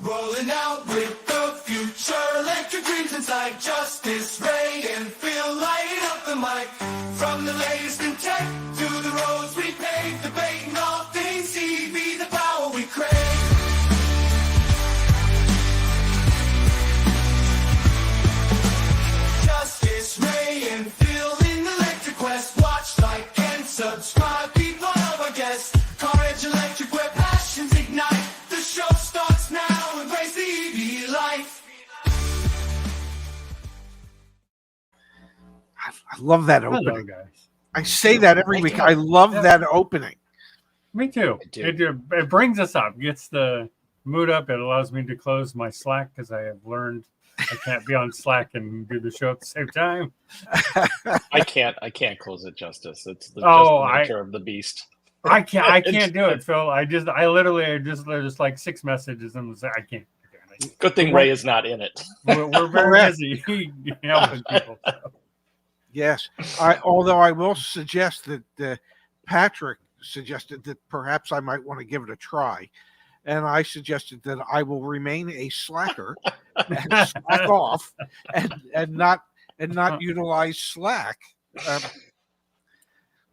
Rolling out with the future, electric dreams inside. Justise, Ray, and Phil light up the mic. From the latest in tech to the roads we pave, debating all things EV, the power we crave. Justise, Ray, and Phil in the electric quest. Watch, like, and subscribe. Be part of our guests. CarEdge Electric, where passions ignite. The show starts now. Embrace the EV life. I love that opening. Hello, guys. I say that every week. I love that opening. Me too. It brings us up, gets the mood up. It allows me to close my Slack because I have learned I can't be on Slack and do the show at the same time. I can't close it, Justise. It's the nature of the beast. I can't do it, Phil. There's like 6 messages and I can't. Good thing Ray is not in it. We're very busy helping people. So. Yes. Although I will suggest that Patrick suggested that perhaps I might want to give it a try. And I suggested that I will remain a slacker and slack off and not utilize Slack.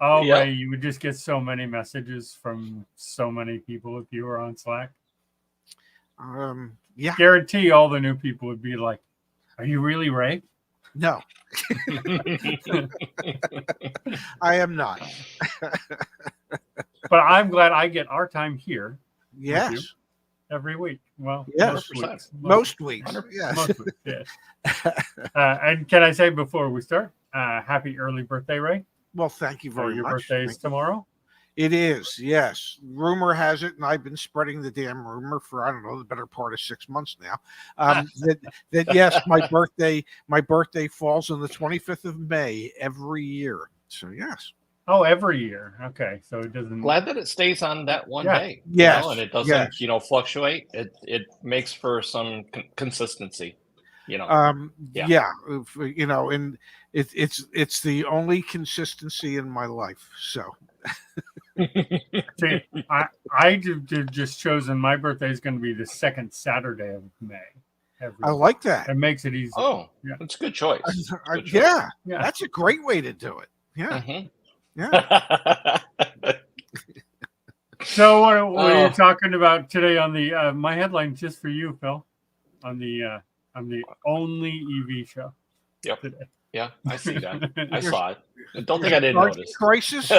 Ray, you would just get so many messages from so many people if you were on Slack. Yeah. Guarantee all the new people would be like, "Are you really Ray?" No. I am not. But I'm glad I get our time here. Yes. Every week. Well, yes. Most weeks. Yes. Most weeks, yes. And can I say before we start, happy early birthday, Ray? Well, thank you very much. Your birthday is tomorrow? It is, yes. Rumor has it, and I've been spreading the damn rumor for, I don't know, the better part of 6 months now, that yes, my birthday falls on the 25th of May every year. So, yes. Oh, every year. Okay. So it doesn't. Glad that it stays on that one day. Yes. And it doesn't, fluctuate. It makes for some consistency. And it's the only consistency in my life. So. See, I just chosen my birthday is going to be the second Saturday of May. I like that. It makes it easy. Oh, yeah. That's a good choice. Yeah, that's a great way to do it. Yeah. Mm-hmm. Yeah. So what are you talking about today on the my headline just for you, Phil, on the only EV show? Yep. Today. Yeah, I see that. I saw it. Don't think I didn't notice. Crisis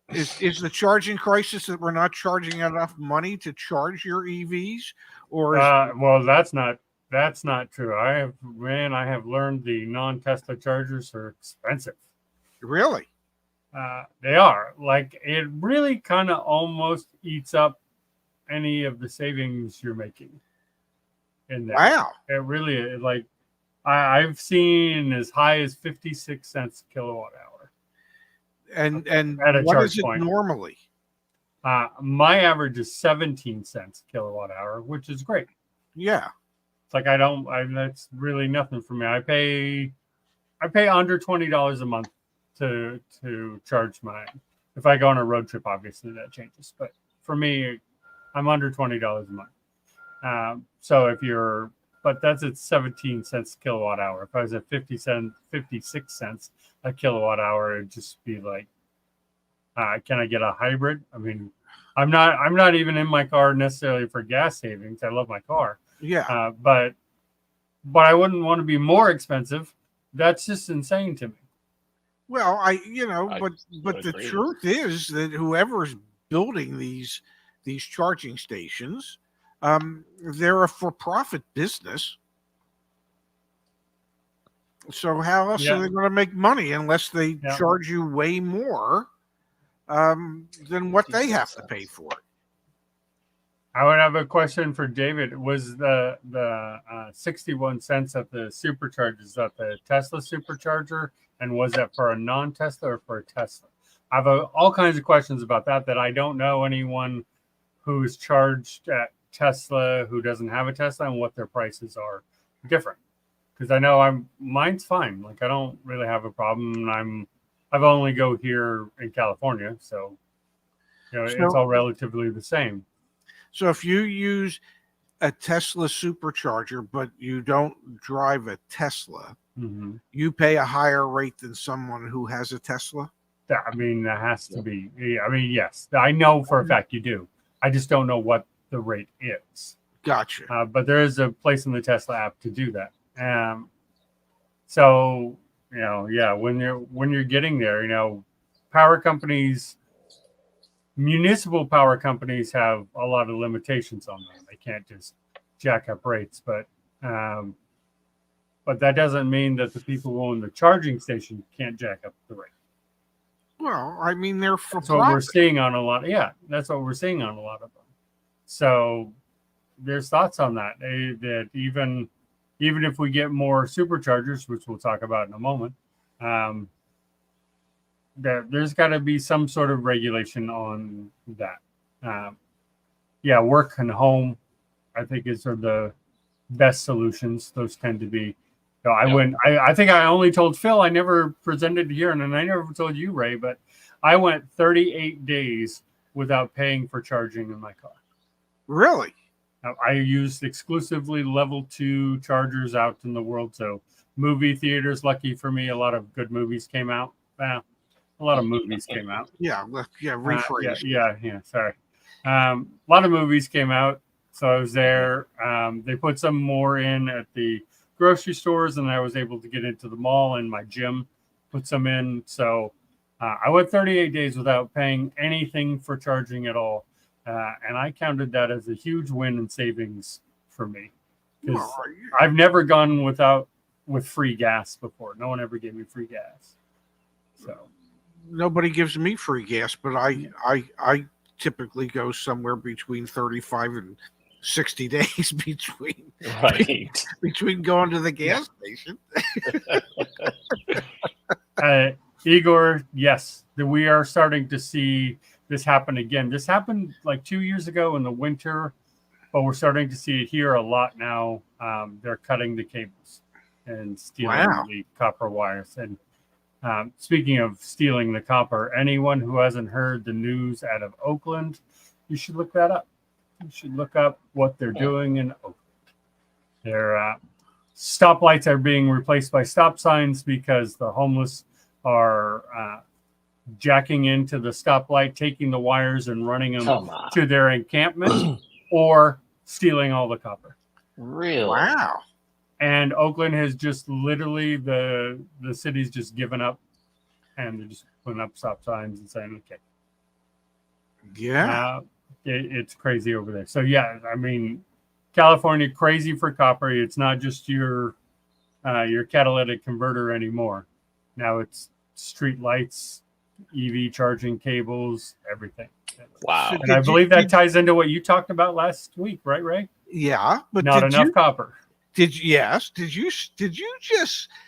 is the charging crisis that we're not charging enough money to charge your EVs, or well, that's not true. I have learned the non-Tesla chargers are expensive. Really? They are. Like, it really kind of almost eats up any of the savings you're making in there. Wow. It really, like, I've seen as high as 56 cents a kilowatt hour. And at a what charge is it point. normally? My average is 17 cents a kilowatt hour, which is great. Yeah. It's like that's really nothing for me. I pay under $20 a month to charge mine. If I go on a road trip, obviously that changes. But for me, I'm under $20 a month. But that's at 17 cents a kilowatt hour. If I was at 56 cents a kilowatt hour, it'd just be like, can I get a hybrid? I mean, I'm not even in my car necessarily for gas savings. I love my car. Yeah. But I wouldn't want to be more expensive. That's just insane to me. Well, but the truth is that whoever's building these charging stations, they're a for-profit business. So how else are they going to make money unless they charge you way more than what they have to pay for it? I would have a question for David. Was the 61 cents at the Supercharger, is that the Tesla Supercharger? And was that for a non-Tesla or for a Tesla? I have all kinds of questions about that I don't know anyone who's charged at Tesla who doesn't have a Tesla and what their prices are different. Because I know mine's fine. Like, I don't really have a problem. I've only go here in California, so it's all relatively the same. So if you use a Tesla supercharger, but you don't drive a Tesla, Mm-hmm. you pay a higher rate than someone who has a Tesla? I mean, that has to be. I mean, yes, I know for a fact you do. I just don't know what the rate is. Gotcha. But there is a place in the Tesla app to do that. So yeah, when you're getting there, power companies, municipal power companies have a lot of limitations on them. They can't just jack up rates, but that doesn't mean that the people who own the charging station can't jack up the rate. Well, I mean, they're for That's what we're profit. seeing on a lot. Yeah, that's what we're seeing on a lot of them. So there's thoughts on that. That even if we get more superchargers, which we'll talk about in a moment, there's got to be some sort of regulation on that. Work and home, I think, is sort of the best solutions. Those tend to be. I think I only told Phil. I never presented here, and I never told you, Ray. But I went 38 days without paying for charging in my car. Really? I used exclusively level 2 chargers out in the world. So movie theaters, lucky for me, a lot of good movies came out. A lot of movies came out. Yeah, rephrase. Sorry. A lot of movies came out. So I was there. They put some more in at the grocery stores, and I was able to get into the mall, and my gym put some in. So I went 38 days without paying anything for charging at all. And I counted that as a huge win in savings for me. Because I've never gone with free gas before. No one ever gave me free gas. So nobody gives me free gas, but I typically go somewhere between 35 and 60 days between going to the gas station. Igor, yes, we are starting to see this happen again. This happened like 2 years ago in the winter, but we're starting to see it here a lot now. They're cutting the cables and stealing the copper wires. And speaking of stealing the copper, anyone who hasn't heard the news out of Oakland, you should look that up. You should look up what they're doing in Oakland. Their stoplights are being replaced by stop signs because the homeless are jacking into the stoplight, taking the wires and running them to their encampment, or stealing all the copper. Really? Wow. And Oakland has just literally, the city's just given up, and they're just putting up stop signs and saying, okay. Yeah. It's crazy over there. So, yeah, I mean, California, crazy for copper. It's not just your catalytic converter anymore. Now it's street lights, EV charging cables, everything. Wow. And I believe that ties into what you talked about last week, right, Ray? Yeah, but not enough copper. Did you just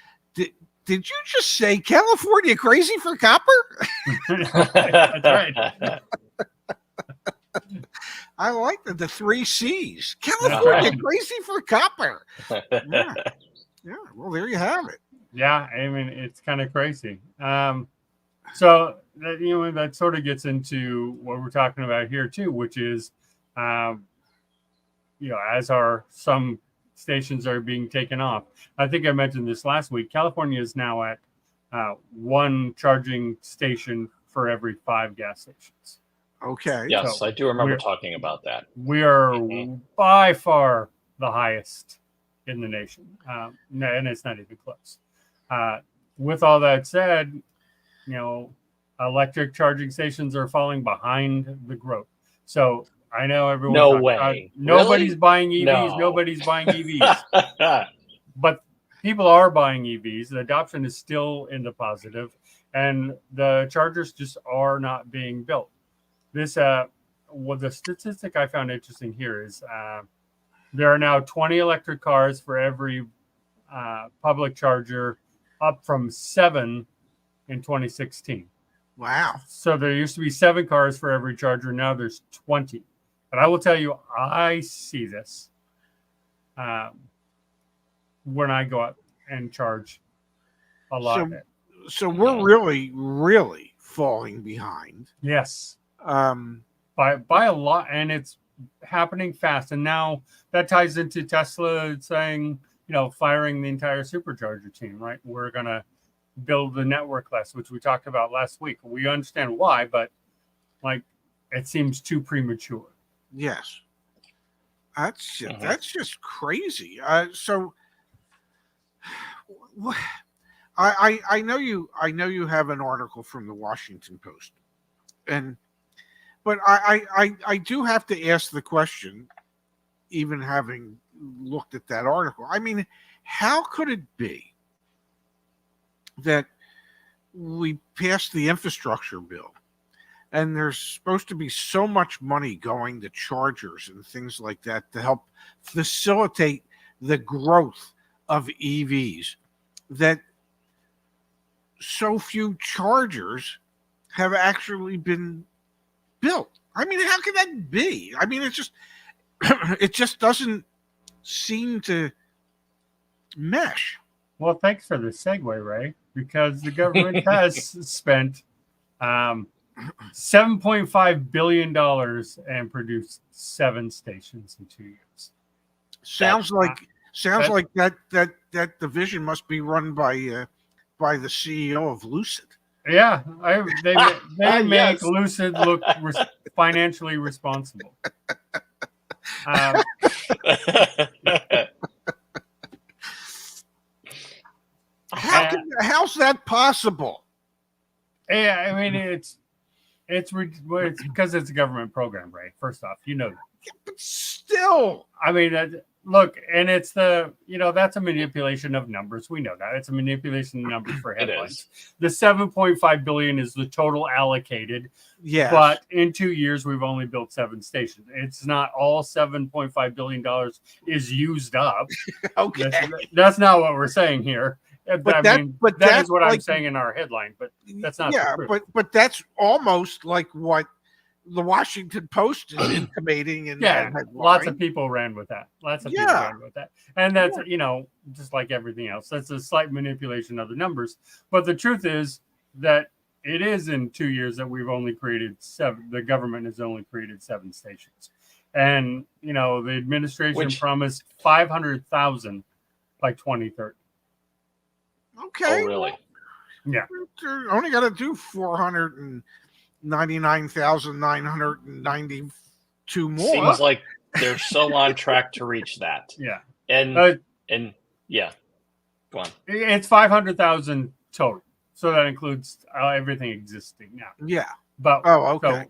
say California crazy for copper? That's right. I like the 3 C's. California crazy for copper. Yeah. Well, there you have it. Yeah, I mean, it's kind of crazy. So that sort of gets into what we're talking about here too, which is, as some stations are being taken off. I think I mentioned this last week. California is now at 1 charging station for every 5 gas stations. Okay. Yes, so I do remember talking about that. We are by far the highest in the nation, and it's not even close. With all that said, electric charging stations are falling behind the growth. So I know everyone. No way. Nobody's buying EVs. No. Nobody's buying EVs. But people are buying EVs. The adoption is still in the positive, and the chargers just are not being built. This, the statistic I found interesting here is there are now 20 electric cars for every public charger, up from 7 in 2016. Wow. So there used to be 7 cars for every charger. Now there's 20. But I will tell you, I see this when I go out and charge a lot of it. So we're really, really falling behind. Yes. By a lot, and it's happening fast. And now that ties into Tesla saying, firing the entire Supercharger team, right? We're going to build the network less, which we talked about last week. We understand why, but it seems too premature. Yes. That's just crazy. So I know you have an article from the Washington Post, but I do have to ask the question, even having looked at that article. I mean, how could it be that we passed the infrastructure bill and there's supposed to be so much money going to chargers and things like that to help facilitate the growth of EVs, that so few chargers have actually been built? I mean, how can that be? I mean, it just doesn't seem to mesh. Well, thanks for the segue, Ray, because the government has spent $7.5 billion and produced 7 stations in 2 years. Sounds like that division must be run by the CEO of Lucid. Yeah, they make Yes. Lucid look financially responsible. How's that possible? Yeah, I mean it's because it's a government program, right? First off, that. Yeah, but still, I mean, look, and it's that's a manipulation of numbers. We know that it's a manipulation of numbers for headlines. The $7.5 billion is the total allocated. yes. But in 2 years, we've only built 7 stations. It's not all $7.5 billion is used up. Okay. That's not what we're saying here. But that is what I'm like, saying in our headline, but that's not the truth. but that's almost like what the Washington Post is intimating in that headline. Lots of people ran with that. And that's just like everything else. That's a slight manipulation of the numbers. But the truth is that it is in 2 years that we've only created 7. The government has only created 7 stations, and the administration promised 500,000 by 2030. Okay. Oh, really? Yeah. Only got to do 499,992 more. Seems like they're so on track to reach that. Yeah. And yeah, go on. It's 500,000 total, so that includes everything existing now. Yeah. But okay.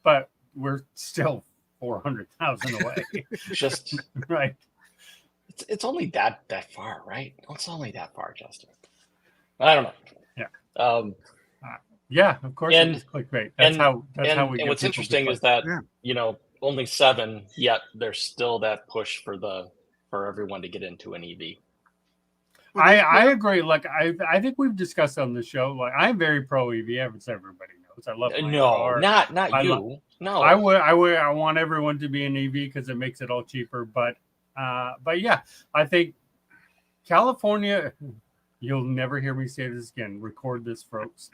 But we're still 400,000 away. Just right. It's only that far, right? It's only that far, Justin. I don't know. Yeah. Yeah, of course. It's clickbait. That's how we. And what's interesting is that only 7, yet there's still that push for everyone to get into an EV. I agree. Like I think we've discussed on the show. Like I'm very pro EV. As everybody knows, I love my car. not you. No, I want everyone to be an EV because it makes it all cheaper. But yeah, I think California. You'll never hear me say this again. Record this, folks.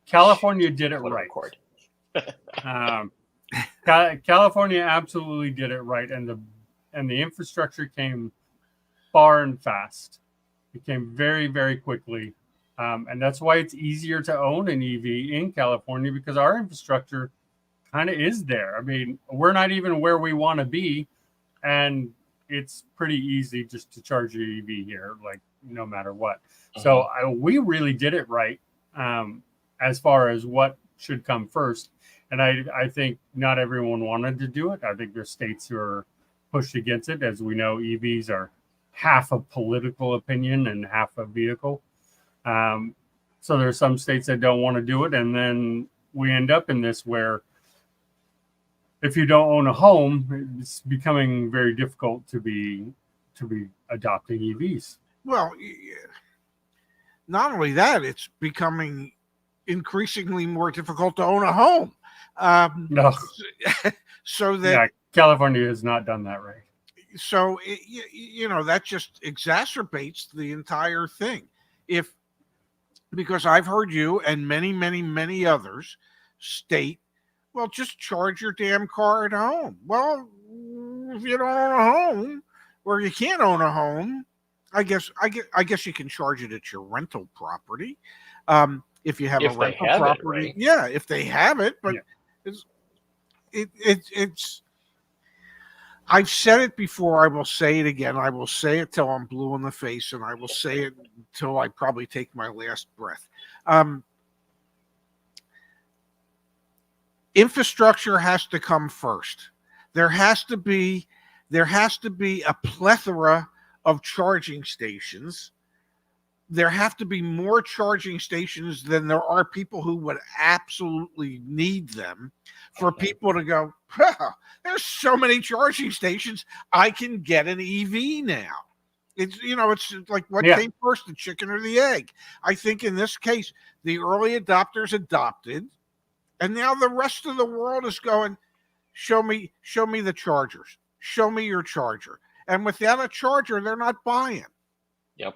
California did it right. California absolutely did it right, and the infrastructure came far and fast. It came very, very quickly, and that's why it's easier to own an EV in California because our infrastructure kind of is there. I mean, we're not even where we want to be, and it's pretty easy just to charge your EV here, like no matter what. So we really did it right as far as what should come first. And I think not everyone wanted to do it. I think there's states who are pushed against it. As we know, EVs are half a political opinion and half a vehicle. So there's some states that don't want to do it. And then we end up in this where if you don't own a home, it's becoming very difficult to be adopting EVs. Well, not only that, it's becoming increasingly more difficult to own a home. No. So that California has not done that right. So that just exacerbates the entire thing. Because I've heard you and many, many, many others state Well, just charge your damn car at home. Well, if you don't own a home, or you can't own a home, I guess you can charge it at your rental property. If you have a If they rental have it, property, right? yeah, if they have it, but Yeah. it's. I've said it before. I will say it again. I will say it till I'm blue in the face, and I will say it until I probably take my last breath. Infrastructure has to come first. There has to be a plethora of charging stations. There have to be more charging stations than there are people who would absolutely need them, for people to go, there's so many charging stations, I can get an EV now. It's like, what came first, the chicken or the egg? I think in this case, the early adopters adopted, and now the rest of the world is going, show me the chargers. Show me your charger. And without a charger, they're not buying. Yep.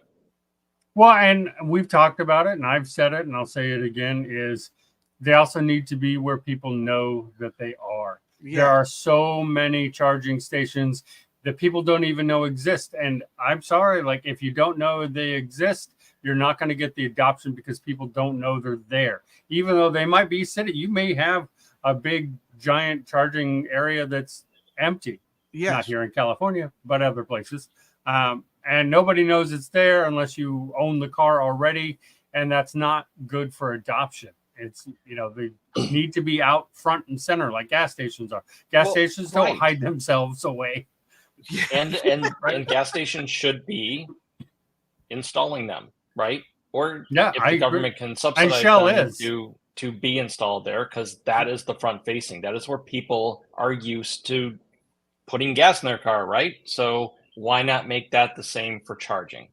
Well, and we've talked about it, and I've said it, and I'll say it again, is they also need to be where people know that they are. Yeah. There are so many charging stations that people don't even know exist. And I'm sorry, like, if you don't know they exist, you're not going to get the adoption because people don't know they're there. Even though they might be city, you may have a big, giant charging area that's empty. Yes. Not here in California, but other places. And nobody knows it's there unless you own the car already. And that's not good for adoption. It's, they need to be out front and center like gas stations are. Gas stations don't hide themselves away. And and gas stations should be installing them, right? Or if the government can subsidize them to be installed there, because that is the front facing. That is where people are used to putting gas in their car, right? So why not make that the same for charging?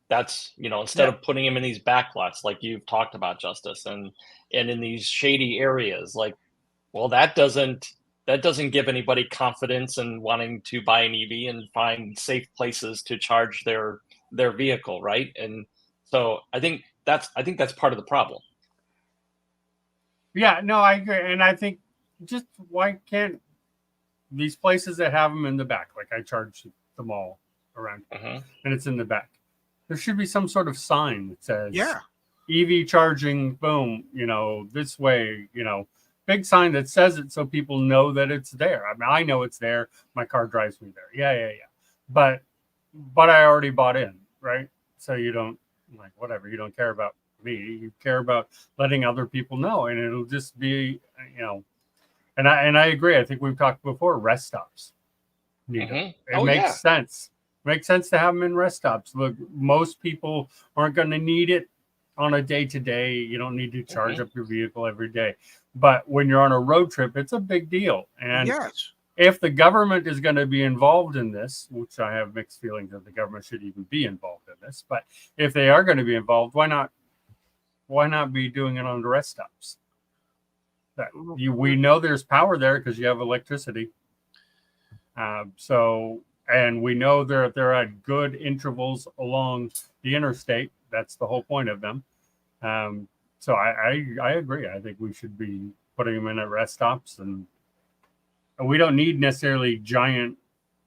That's, instead of putting them in these back lots like you've talked about, Justice, and in these shady areas, like, well, that doesn't give anybody confidence in wanting to buy an EV and find safe places to charge their vehicle, right? And so I think that's part of the problem. Yeah, no, I agree. And I think, just why can't these places that have them in the back, like I charge the mall around, and it's in the back, there should be some sort of sign that says, EV charging, boom, this way, big sign that says it so people know that it's there. I mean, I know it's there. My car drives me there. Yeah. But I already bought in, right? So you don't, like, whatever, you don't care about me. You care about letting other people know, and it'll just be, and I agree. I think we've talked before, rest stops. It makes sense. Makes sense to have them in rest stops. Look, most people aren't going to need it on a day-to-day. You don't need to charge up your vehicle every day. But when you're on a road trip, it's a big deal. And if the government is going to be involved in this, which I have mixed feelings that the government should even be involved in this, but if they are going to be involved, why not be doing it on the rest stops? We know there's power there because you have electricity. And we know they're at good intervals along the interstate. That's the whole point of them. So I agree. I think we should be putting them in at rest stops, and we don't need necessarily giant.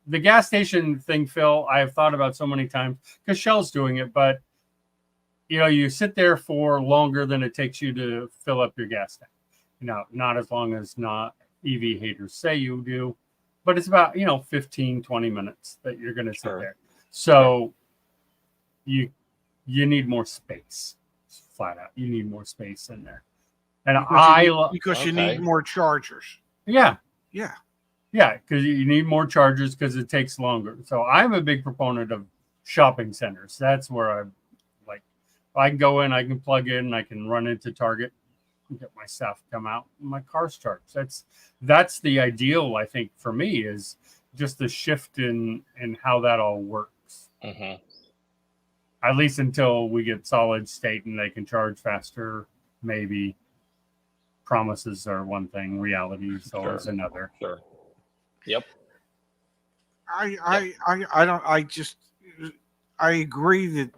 The gas station thing, Phil, I have thought about so many times because Shell's doing it, but you sit there for longer than it takes you to fill up your gas tank. Not as long as not EV haters say you do, but it's about 15, 20 minutes that you're going to sit there. So you need more space. Flat out, you need more space in there, and because you need more chargers. Because you need more chargers because it takes longer. So I'm a big proponent of shopping centers. That's where I can go in, I can plug in, I can run into Target and get my stuff, come out, and my car's charged. That's the ideal, I think, for me, is just the shift in how that all works. At least until we get solid state and they can charge faster, maybe. Promises are one thing, reality is always another. Yep. I agree that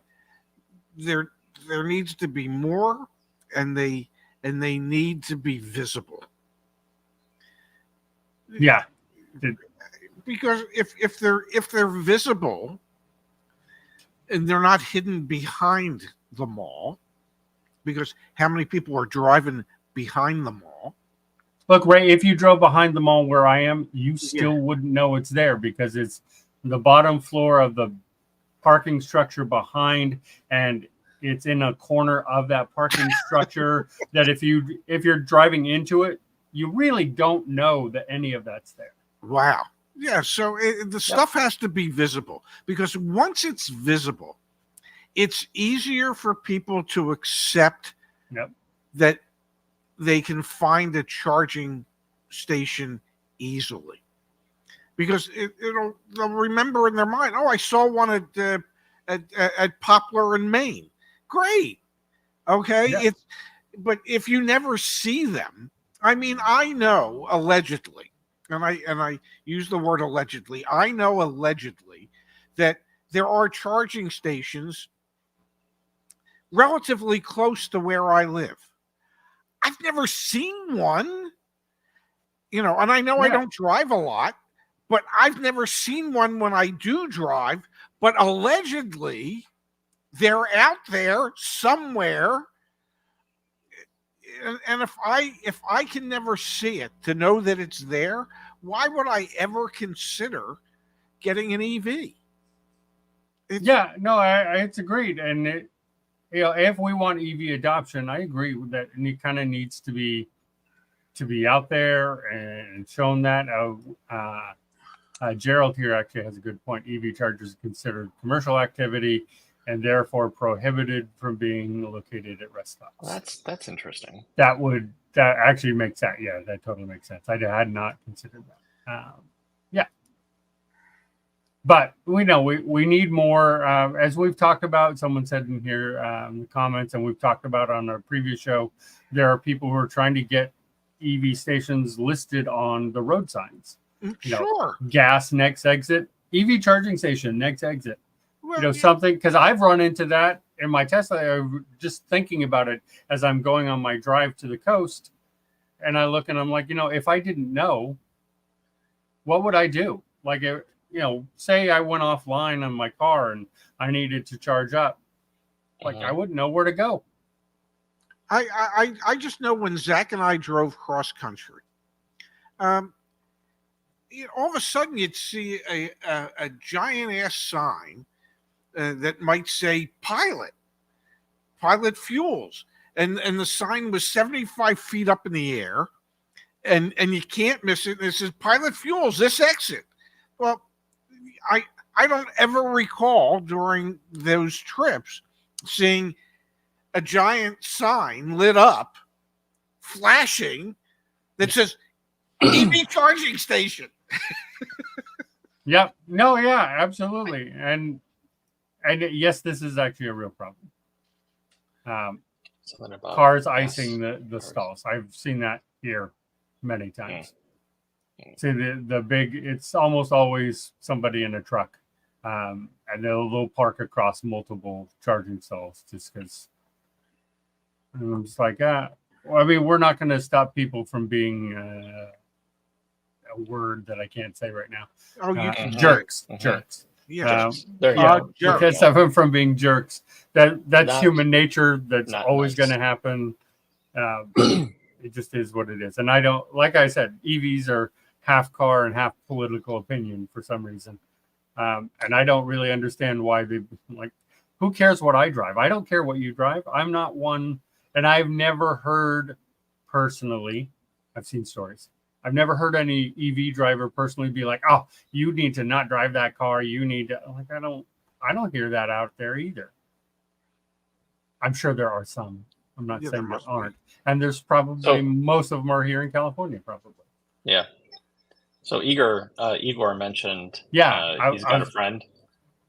there needs to be more, and they need to be visible. Yeah. Because if they're visible and they're not hidden behind the mall, because how many people are driving behind the mall? Look, Ray, if you drove behind the mall where I am, you still wouldn't know it's there because it's the bottom floor of the parking structure behind, and it's in a corner of that parking structure that if you're driving into it, you really don't know that any of that's there. Wow. Yeah, so the stuff has to be visible, because once it's visible, it's easier for people to accept that they can find a charging station easily, because they'll remember in their mind, oh, I saw one at Poplar in Maine. Great. Okay. But if you never see them, I mean, I know allegedly, and I use the word allegedly, I know allegedly that there are charging stations relatively close to where I live. I've never seen one, and I know I don't drive a lot, but I've never seen one when I do drive. But allegedly, they're out there somewhere. And if I can never see it to know that it's there, why would I ever consider getting an EV? It's agreed. And if we want EV adoption, I agree with that, and it kind of needs to be out there and shown that. Gerald here actually has a good point. EV chargers are considered commercial activity and therefore prohibited from being located at rest stops. Well, that's interesting. That actually makes sense. Yeah, that totally makes sense. I had not considered that. But we know we need more, as we've talked about. Someone said in here in the comments, and we've talked about on our previous show, there are people who are trying to get EV stations listed on the road signs. Sure. Gas next exit, EV charging station next exit. Well, something, because I've run into that in my Tesla. Just thinking about it as I'm going on my drive to the coast, and I look and I'm like, if I didn't know, what would I do? Like, say I went offline on my car and I needed to charge up, like I wouldn't know where to go. I just know when Zach and I drove cross country, all of a sudden you'd see a giant ass sign that might say pilot fuels, and the sign was 75 feet up in the air, and you can't miss it. And it says pilot fuels, this exit. Well, I don't ever recall during those trips seeing a giant sign lit up, flashing, that says EV charging station. Yep. No, yeah, absolutely. And yes, this is actually a real problem. Cars icing the stalls. I've seen that here many times. See the big, it's almost always somebody in a truck. And they'll park across multiple charging stalls just because. And I'm just like, we're not going to stop people from being a word that I can't say right now. Jerks. Jerks. Yeah. Because of them from being jerks. That's human nature. That's always going to happen. It just is what it is. And I don't, like I said, EVs are half car and half political opinion for some reason. And I don't really understand why they, like, who cares what I drive? I don't care what you drive. I'm not one, and I've never heard personally, I've seen stories. I've never heard any EV driver personally be like, oh, you need to not drive that car. You need to, like, I don't hear that out there either. I'm sure there are some. I'm not saying there aren't. And there's probably, most of them are here in California, probably. Yeah. So Igor mentioned, he's got a friend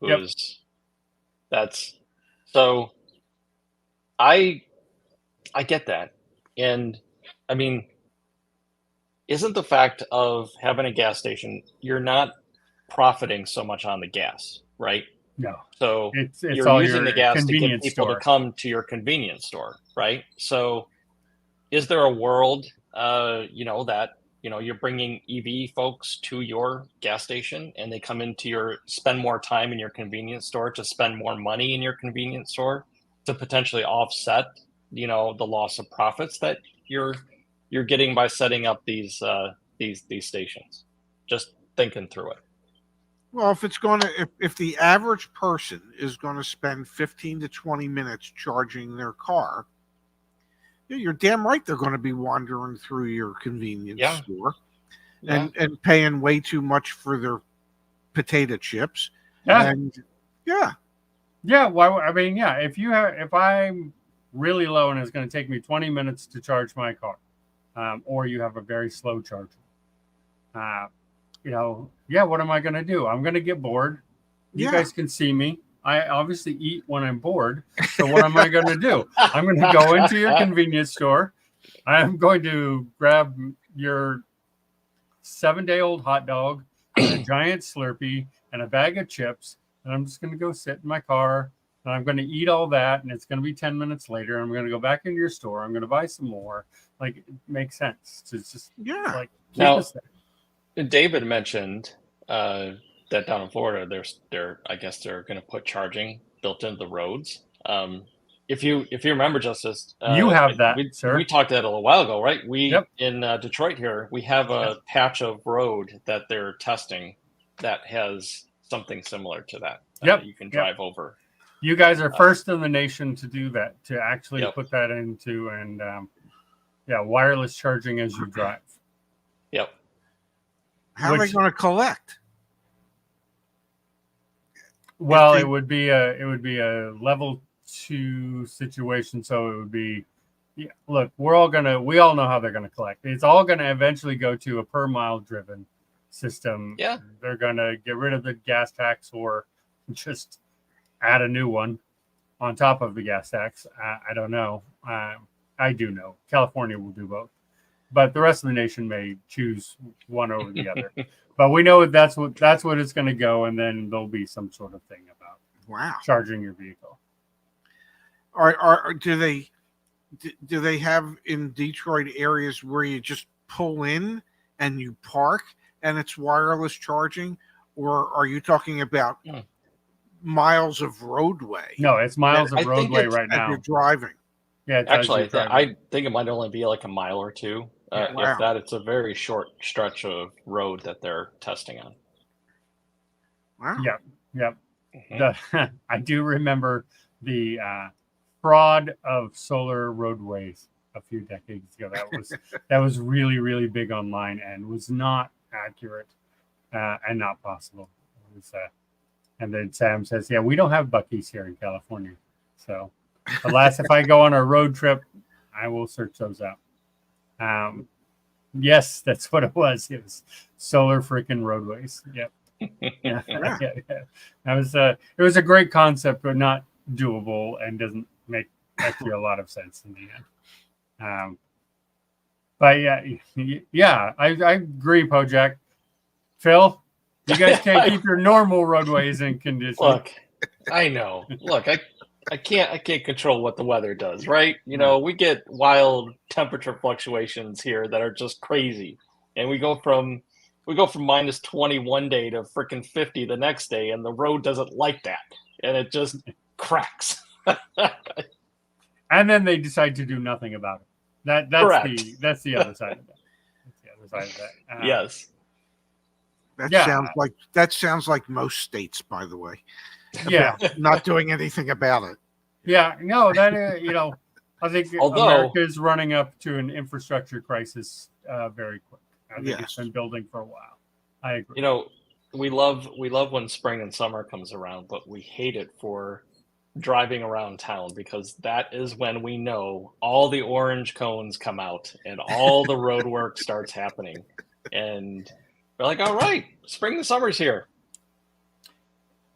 who's, so I get that. And I mean, isn't the fact of having a gas station, you're not profiting so much on the gas, right? No. So it's you're using the gas to get people to come to your convenience store, right? So is there a world, that, you're bringing EV folks to your gas station, and they come into spend more time in your convenience store to spend more money in your convenience store to potentially offset, the loss of profits that you're getting by setting up these stations. Just thinking through it. Well, if the average person is going to spend 15 to 20 minutes charging their car, you're damn right they're going to be wandering through your convenience store and paying way too much for their potato chips. Yeah. And Well, I mean, if I'm really low and it's going to take me 20 minutes to charge my car, or you have a very slow charger, what am I going to do? I'm going to get bored. You guys can see me. I obviously eat when I'm bored. So what am I going to do? I'm going to go into your convenience store. I'm going to grab your 7-day-old hot dog and a giant Slurpee and a bag of chips. And I'm just going to go sit in my car and I'm going to eat all that. And it's going to be 10 minutes later. I'm going to go back into your store. I'm going to buy some more. Like, it makes sense to just like keep us there. David mentioned that down in Florida, I guess they're going to put charging built into the roads. If you remember, Justise, you have that, sir. We talked that a little while ago, right? In Detroit here, we have a patch of road that they're testing that has something similar to that. You can drive over. You guys are first in the nation to do that, to actually put that into, and wireless charging as you drive. Yep. How are they going to collect? Well, it would be a level 2 situation. So it would be, look, we all know how they're going to collect. It's all going to eventually go to a per mile driven system. Yeah. They're going to get rid of the gas tax or just add a new one on top of the gas tax. I don't know. I do know California will do both, but the rest of the nation may choose one over the other. But we know that's what it's going to go, and then there'll be some sort of thing about charging your vehicle. Do they have in Detroit areas where you just pull in and you park and it's wireless charging, or are you talking about miles of roadway? No, it's miles of roadway right now. You're driving. Yeah, actually, I think it might only be like a mile or two. If that, it's a very short stretch of road that they're testing on. Wow. Yep. Mm-hmm. I do remember the fraud of solar roadways a few decades ago. That was really, really big online and was not accurate and not possible. It was, and then Sam says, "Yeah, we don't have Buc-ee's here in California, so if I go on a road trip, I will search those out." Yes, that's what it was. It was solar freaking roadways. Yep. Yeah. It was a great concept, but not doable and doesn't make actually a lot of sense in the end. But I agree, Pojak. Phil, you guys can't keep your normal roadways in condition. Look, I know. Look, I can't control what the weather does, right? We get wild temperature fluctuations here that are just crazy. And we go from minus 20 one day to freaking 50 the next day, and the road doesn't like that. And it just cracks. And then they decide to do nothing about it. That's the other side of that. That's the other side of that. Yes. That sounds like most states, by the way. Yeah, not doing anything about it. Yeah, no, that I think America is running up to an infrastructure crisis very quick. I think it's been building for a while. I agree. We love when spring and summer comes around, but we hate it for driving around town, because that is when we know all the orange cones come out and all the road work starts happening, and we're like, all right, spring and summer's here.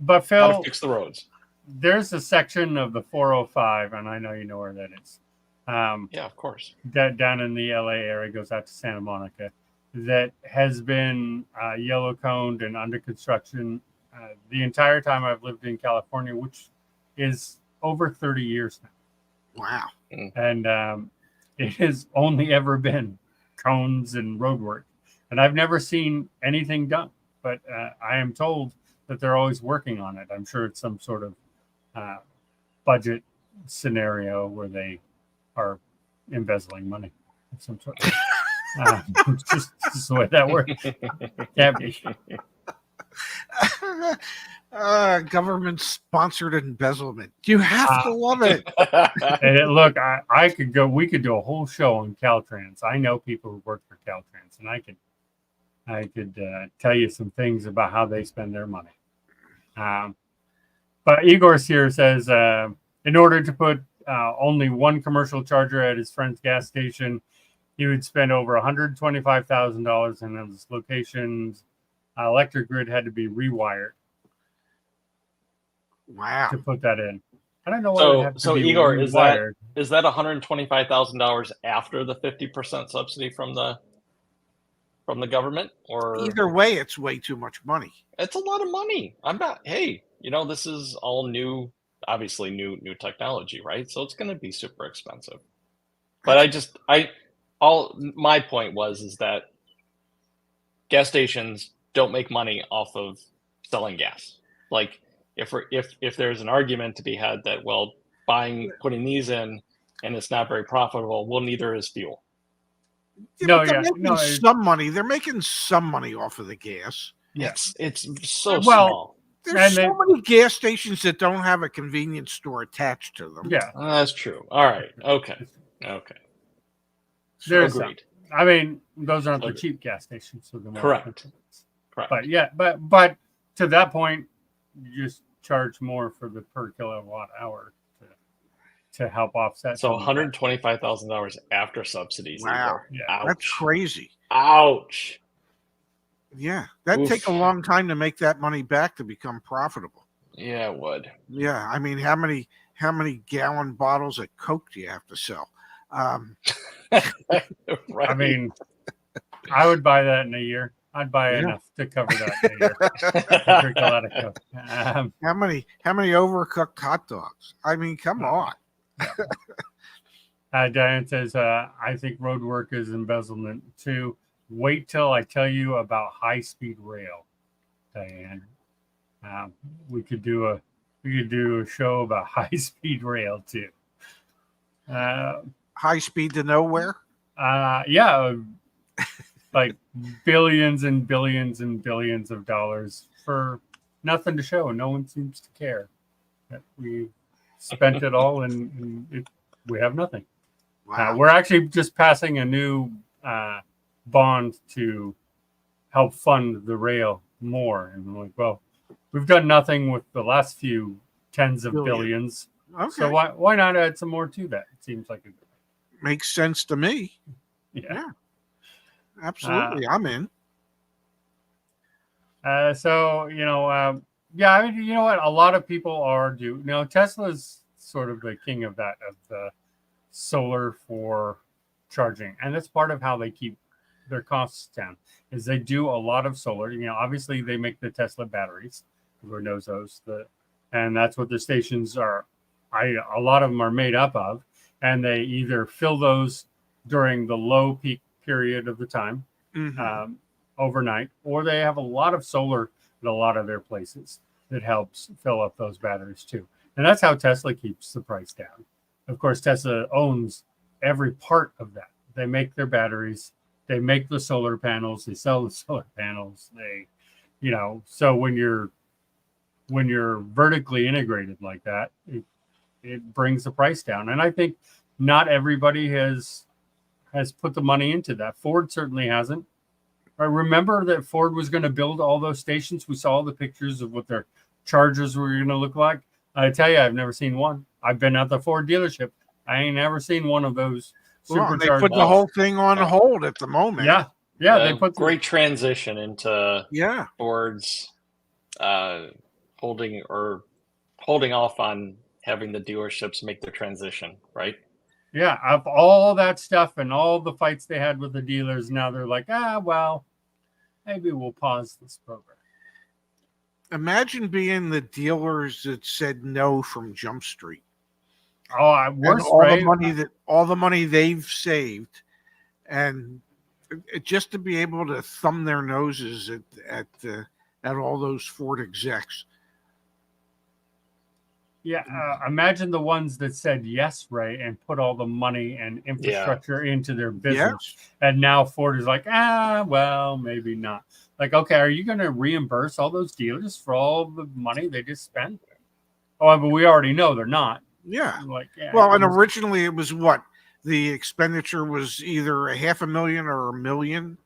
But Phil, gotta fix the roads. There's a section of the 405, and I know you know where that is. Yeah, of course. That down in the LA area goes out to Santa Monica, that has been yellow coned and under construction the entire time I've lived in California, which is over 30 years now. Wow. And it has only ever been cones and road work. And I've never seen anything done, but I am told that they're always working on it. I'm sure it's some sort of budget scenario where they are embezzling money of some sort. Just the way that works. Can't be. Government-sponsored embezzlement. You have to love it. And look, I could go. We could do a whole show on Caltrans. I know people who work for Caltrans, and I could tell you some things about how they spend their money. But Igor's here says, in order to put only one commercial charger at his friend's gas station, he would spend over $125,000, and his location's electric grid had to be rewired. Wow! To put that in, I don't know why. So Igor, rewired. is that $125,000 after the 50% subsidy from the government, or either way, it's way too much money. It's a lot of money. I'm not. Hey, this is all new. Obviously, new technology, right? So it's going to be super expensive. But my point is that gas stations don't make money off of selling gas. Like if there's an argument to be had that, well, putting these in and it's not very profitable, well, neither is fuel. Yeah, they're making some money. They're making some money off of the gas. Yes, it's so small. There's so many gas stations that don't have a convenience store attached to them. Yeah, that's true. All right. Okay. There's agreed. I mean, those aren't the cheap gas stations. So correct. But yeah, but to that point, you just charge more for the per kilowatt hour to help offset. So $125,000 after subsidies. Wow, yeah, that's crazy. Ouch. Yeah, that'd take a long time to make that money back to become profitable. Yeah, it would. Yeah, I mean, how many gallon bottles of Coke do you have to sell? Right. I mean, I would buy that in a year. I'd buy enough to cover that in a year. Drink a lot of Coke. How many overcooked hot dogs? I mean, come on. Diane says, I think road work is embezzlement too. Wait till I tell you about high-speed rail, Diane. We could do a show about high-speed rail too. High speed to nowhere? Yeah. Like billions and billions and billions of dollars for nothing to show. No one seems to care that we spent it all and we have nothing. Wow. We're actually just passing a new bond to help fund the rail more. And we're like, well, we've done nothing with the last few tens of billions. Okay. So why not add some more to that? It seems like makes sense to me. Yeah. Absolutely. I'm in. So, yeah, I mean, you know what? A lot of people are Tesla's sort of the king of that, of the solar for charging. And that's part of how they keep their costs down, is they do a lot of solar. Obviously they make the Tesla batteries. Everyone knows those. And that's what the stations are. A lot of them are made up of. And they either fill those during the low peak period of the time, overnight, or they have a lot of solar at a lot of their places that helps fill up those batteries too. And that's how Tesla keeps the price down. Of course, Tesla owns every part of that. They make their batteries, they make the solar panels, they sell the solar panels. So when you're vertically integrated like that, it brings the price down. And I think not everybody has put the money into that. Ford certainly hasn't. I remember that Ford was going to build all those stations. We saw the pictures of what their chargers were going to look like. I tell you, I've never seen one. I've been at the Ford dealership. I ain't never seen one of those superchargers. They put the whole thing on hold at the moment. Yeah. They put great transition into Ford's holding off on having the dealerships make their transition, right? Yeah, of all that stuff and all the fights they had with the dealers, now they're like, well, maybe we'll pause this program. Imagine being the dealers that said no from Jump Street. Oh, all the money they've saved, and just to be able to thumb their noses at all those Ford execs. Yeah, imagine the ones that said yes, Ray, and put all the money and infrastructure into their business. Yes. And now Ford is like, well, maybe not. Like, okay, are you going to reimburse all those dealers for all the money they just spent? Oh, but we already know they're not. Yeah. Well, and originally it was what? The expenditure was either $500,000 or $1 million.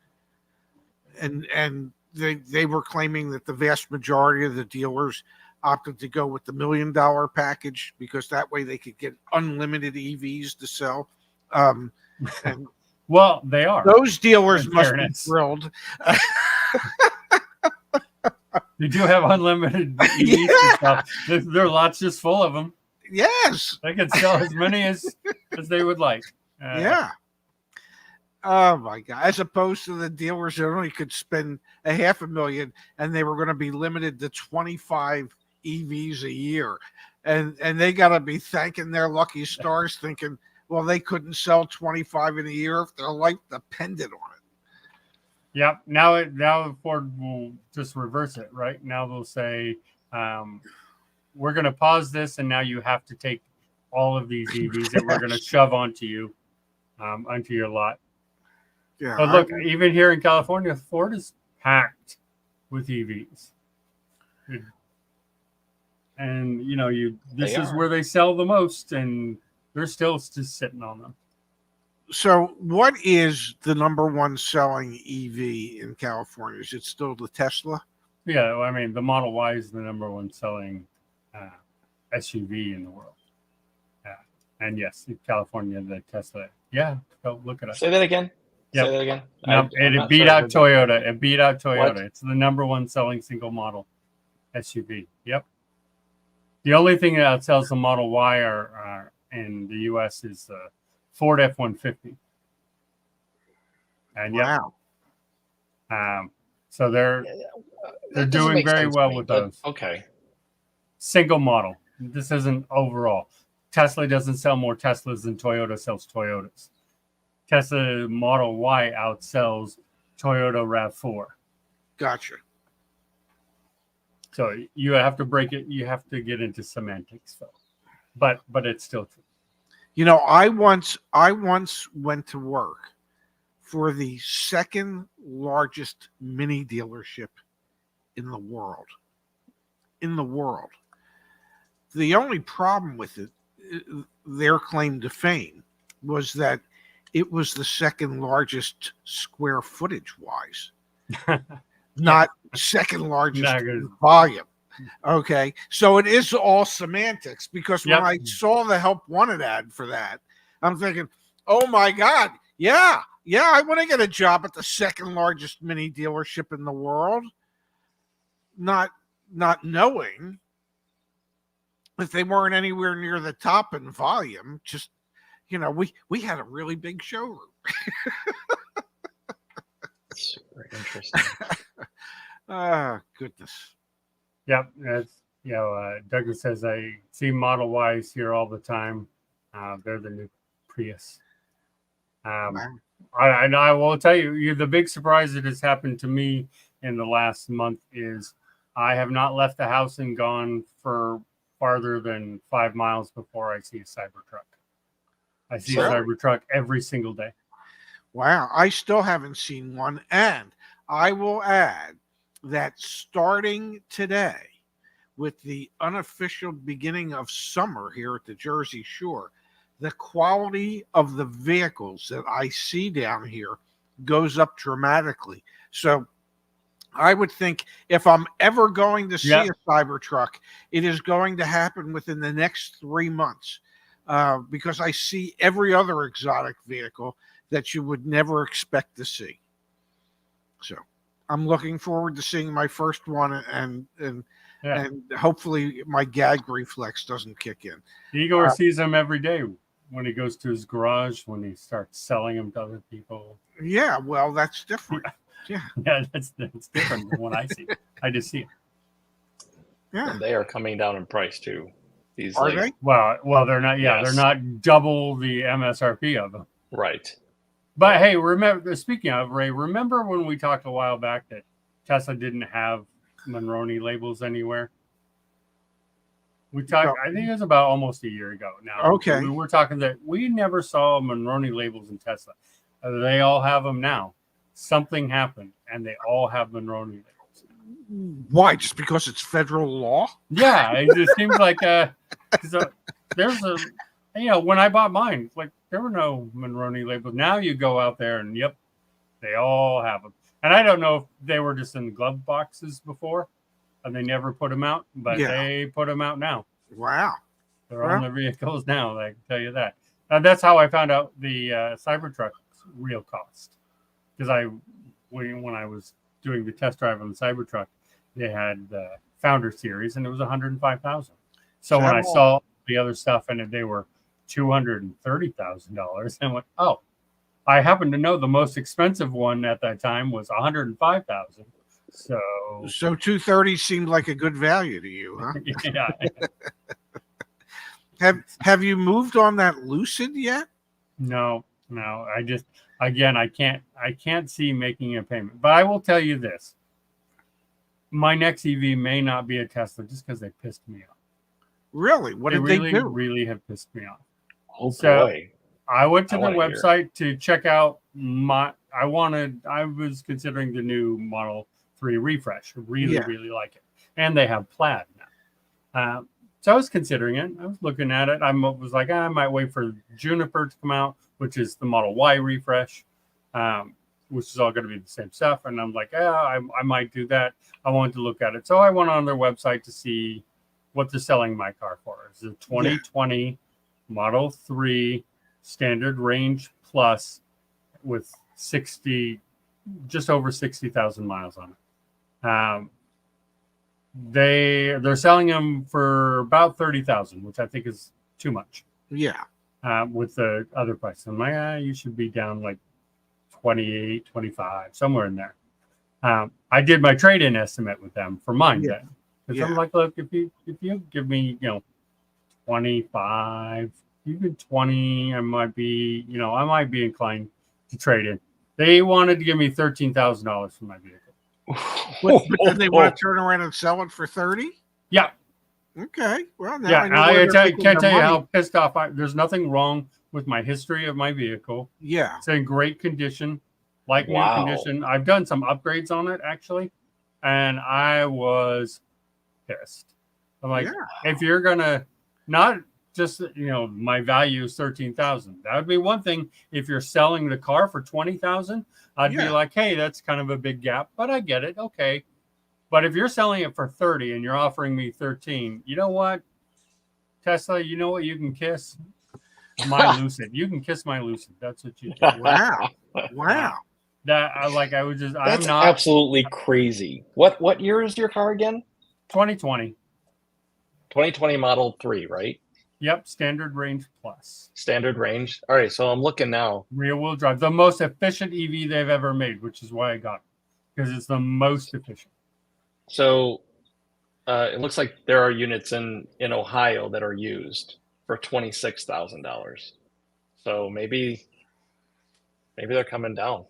And they were claiming that the vast majority of the dealers opted to go with the $1 million package because that way they could get unlimited EVs to sell. And well, they are. Those dealers must be thrilled. They do have unlimited EVs and stuff. Their lot's just full of them. Yes. They can sell as many as they would like. Yeah. Oh my God! As opposed to the dealers that only could spend $500,000 and they were going to be limited to 25 EVs a year, and they got to be thanking their lucky stars, thinking, well, they couldn't sell 25 in a year if their life depended on it. Yep. Now Ford will just reverse it, right? Now they'll say, we're going to pause this, and now you have to take all of these EVs that we're going to shove onto you, onto your lot. Yeah. But look, even here in California, Ford is packed with EVs. And, this is where they sell the most, and they're still just sitting on them. So what is the number one selling EV in California? Is it still the Tesla? Yeah, I mean, the Model Y is the number one selling SUV in the world. Yeah. And yes, in California, the Tesla. Yeah, go look it up. Say that again. Yep. Say that again. No, it beat out Toyota. It beat out Toyota. What? It's the number one selling single model SUV. Yep. The only thing that outsells the Model Y in the U.S. is the Ford F-150. And wow. So they're doing very well with those. Okay. Single model. This isn't overall. Tesla doesn't sell more Teslas than Toyota sells Toyotas. Tesla Model Y outsells Toyota RAV4. Gotcha. So you have to break it. You have to get into semantics, though. But it's still true. I once went to work for the second largest mini dealership in the world. The only problem with it, their claim to fame, was that it was the second largest square footage wise, not second largest volume. Okay. So it is all semantics, because when I saw the Help Wanted ad for that, I'm thinking, oh my God. Yeah. I want to get a job at the second largest mini dealership in the world. Not knowing that they weren't anywhere near the top in volume. Just, we had a really big showroom. Super interesting. Goodness. Yep. That's, Douglas says, I see Model Ys here all the time. They're the new Prius. I will tell you, the big surprise that has happened to me in the last month is I have not left the house and gone for farther than 5 miles before I see a Cybertruck. I see a Cybertruck every single day. Wow. I still haven't seen one. And I will add that starting today, with the unofficial beginning of summer here at the Jersey Shore, the quality of the vehicles that I see down here goes up dramatically. So I would think if I'm ever going to see a Cybertruck, it is going to happen within the next 3 months, because I see every other exotic vehicle that you would never expect to see. So I'm looking forward to seeing my first one, and hopefully my gag reflex doesn't kick in. Igor sees them every day when he goes to his garage, when he starts selling them to other people. Yeah, well, that's different. Yeah, that's different than what I see. I just see it. Yeah, and they are coming down in price too. These they? Well, they're not. Yeah, they're not double the MSRP of them. Right. But hey, remember, speaking of Ray, remember when we talked a while back that Tesla didn't have Monroney labels anywhere? We talked, I think it was about almost a year ago now. Okay. We were talking that we never saw Monroney labels in Tesla. They all have them now. Something happened, and they all have Monroney labels. Why? Just because it's federal law? Yeah, it just seems like there's a, when I bought mine, like there were no Monroney labels. Now you go out there and yep, they all have them. And I don't know if they were just in glove boxes before, and they never put them out, but they put them out now. Wow. They're on the vehicles now, I can tell you that. That's how I found out the Cybertruck's real cost. Because when I was doing the test drive on the Cybertruck, they had the Founder Series, and it was $105,000. So when I saw the other stuff and they were $230,000, I went, oh, I happen to know the most expensive one at that time was $105,000. So 230 seemed like a good value to you, huh? Yeah. Have you moved on that Lucid yet? No. I can't see making a payment. But I will tell you this. My next EV may not be a Tesla just because they pissed me off. Really? What did they do? Really have pissed me off. Oh, so boy. I went to their website to check out I was considering the new Model 3 refresh. Really like it. And they have Plaid now. So I was considering it. I was looking at it. I was like, I might wait for Juniper to come out, which is the Model Y refresh, which is all going to be the same stuff. And I'm like, I might do that. I wanted to look at it. So I went on their website to see what they're selling my car for. It's a 2020 Model 3 standard range plus with just over 60,000 miles on it. They're selling them for about 30,000, which I think is too much. Yeah. With the other price, I'm like, you should be down like 28, 25, somewhere in there. I did my trade-in estimate with them for mine then. Because I'm like, look, if you give me 25, even 20, I might be inclined to trade in. They wanted to give me $13,000 for my vehicle. But then they want to turn around and sell it for 30? Yeah. Okay. Well, now I can't tell you how pissed off there's nothing wrong with my history of my vehicle. Yeah. It's in great condition, new condition. I've done some upgrades on it actually, and I was pissed. I'm like, if you're gonna not just my value is 13,000. That would be one thing. If you're selling the car for 20,000, I'd be like, hey, that's kind of a big gap, but I get it. Okay. But if you're selling it for 30 and you're offering me 13, you know what, Tesla, you know what you can kiss? My Lucid. You can kiss my Lucid. That's what you do. Wow. That's absolutely crazy. What year is your car again? 2020. 2020 Model 3, right? Yep, standard range plus. Standard range. All right, so I'm looking now. Rear wheel drive, the most efficient EV they've ever made, which is why I got it, because it's the most efficient. So it looks like there are units in Ohio that are used for $26,000. So maybe they're coming down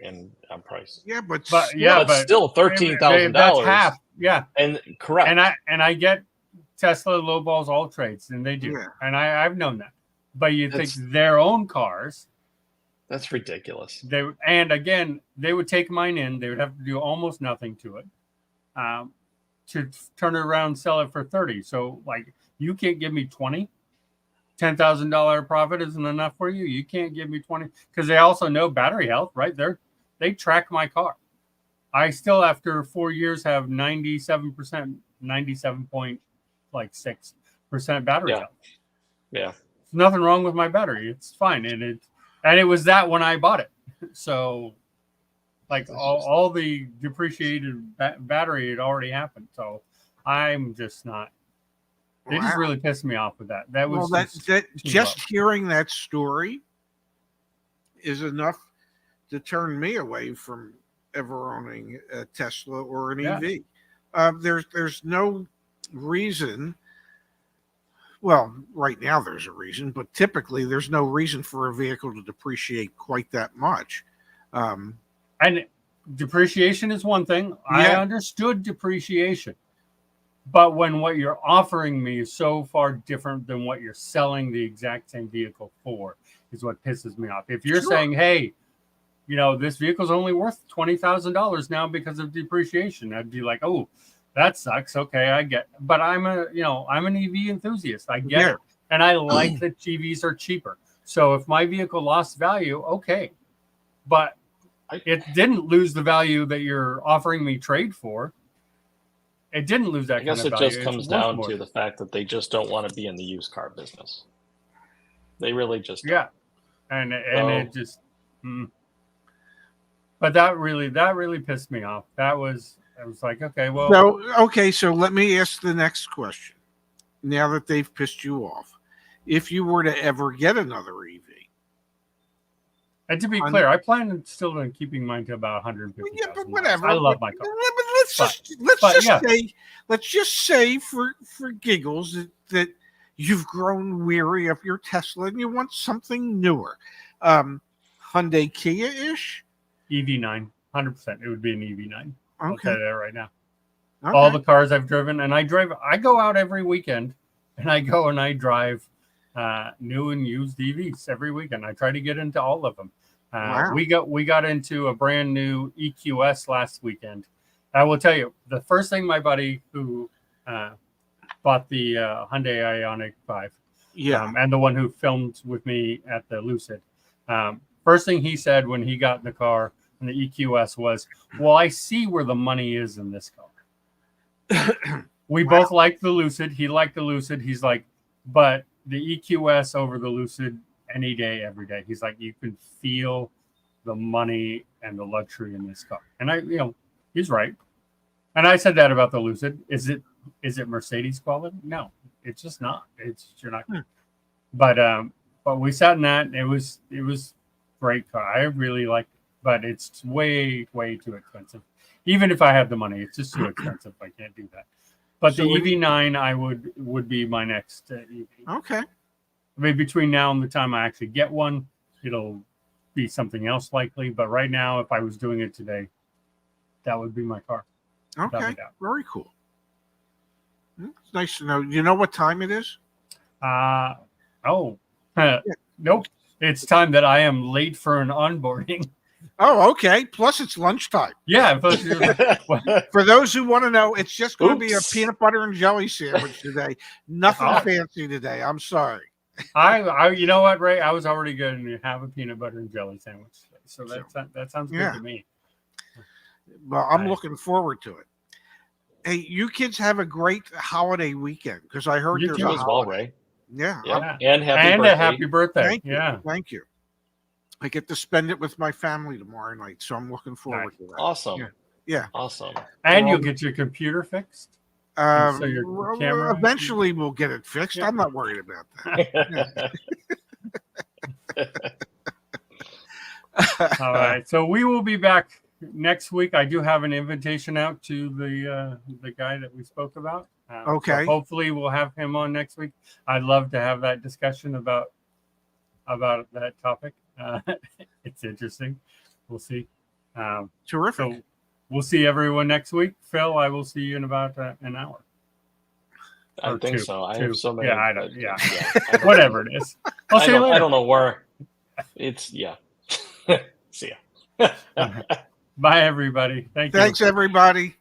in price. Yeah, but still $13,000. That's half. Yeah, and correct. And I get Tesla lowballs all trades, and they do, and I've known that. But you think their own cars? That's ridiculous. They would take mine in. They would have to do almost nothing to it, to turn it around and sell it for 30. So like, you can't give me 20. $10,000 profit isn't enough for you. You can't give me 20 because they also know battery health, right? They track my car. I still, after 4 years, have 97%, 97.6% battery health. Yeah. There's nothing wrong with my battery. It's fine. And it was that when I bought it. So like all the depreciated battery had already happened. So I'm just not. They just really pissed me off with that. That was just hearing that story is enough to turn me away from ever owning a Tesla or an EV. There's no reason. Well, right now there's a reason, but typically there's no reason for a vehicle to depreciate quite that much. And depreciation is one thing. Yeah. I understood depreciation. But when what you're offering me is so far different than what you're selling the exact same vehicle for, is what pisses me off. If you're saying, hey, this vehicle's only worth $20,000 now because of depreciation, I'd be like, oh, that sucks. Okay, I get. But I'm an EV enthusiast. I get it, and I like that EVs are cheaper. So if my vehicle lost value, okay, but it didn't lose the value that you're offering me trade for. It didn't lose that. I guess kind of it value. just comes down to the fact that they just don't want to be in the used car business. They really just don't. Yeah, and it just. But that really pissed me off. I was like, okay, well. So let me ask the next question. Now that they've pissed you off, if you were to ever get another EV. And to be clear, I plan on still on keeping mine to about 150. Yeah, but whatever. I love my car. Let's just say for giggles that you've grown weary of your Tesla and you want something newer. Hyundai Kia-ish? EV9, 100%. It would be an EV9. Okay. I'll tell you that right now. Okay. All the cars I've driven, and I go out every weekend, and I go and I drive new and used EVs every weekend. I try to get into all of them. Wow. We got into a brand new EQS last weekend. I will tell you, the first thing my buddy who bought the Hyundai Ioniq 5, and the one who filmed with me at the Lucid, first thing he said when he got in the car in the EQS was, well, I see where the money is in this car. We both liked the Lucid. He liked the Lucid. He's like, but the EQS over the Lucid any day, every day. He's like, you can feel the money and the luxury in this car. And he's right. And I said that about the Lucid. Is it Mercedes quality? No, it's just not. You're not. But we sat in that. It was great car. I really liked it, but it's way, way too expensive. Even if I had the money, it's just too expensive. I can't do that. But the EV9 I would be my next EV. Okay. I mean, between now and the time I actually get one, it'll be something else likely. But right now, if I was doing it today, that would be my car. Okay. Very cool. It's nice to know. You know what time it is? Nope. It's time that I am late for an onboarding. Oh, okay. Plus, it's lunchtime. Yeah. For those who want to know, it's just going to be a peanut butter and jelly sandwich today. Nothing fancy today. I'm sorry. You know what, Ray? I was already going to have a peanut butter and jelly sandwich today, so that sounds good to me. Well, I'm looking forward to it. Hey, you kids have a great holiday weekend because I heard there's a holiday. Well, Ray. Yeah. And a happy birthday. Thank you. I get to spend it with my family tomorrow night, so I'm looking forward to that. Awesome. Yeah. Awesome. And you'll get your computer fixed. So your camera. Eventually, we'll get it fixed. Yeah. I'm not worried about that. All right. So we will be back next week. I do have an invitation out to the guy that we spoke about. Okay. So hopefully, we'll have him on next week. I'd love to have that discussion about that topic. It's interesting. We'll see. Terrific. So we'll see everyone next week. Phil, I will see you in about an hour. I think so. I have so many. Yeah, I don't. Yeah. Whatever it is. I'll see you later. I don't know where. It's See ya. Bye, everybody. Thanks, everybody.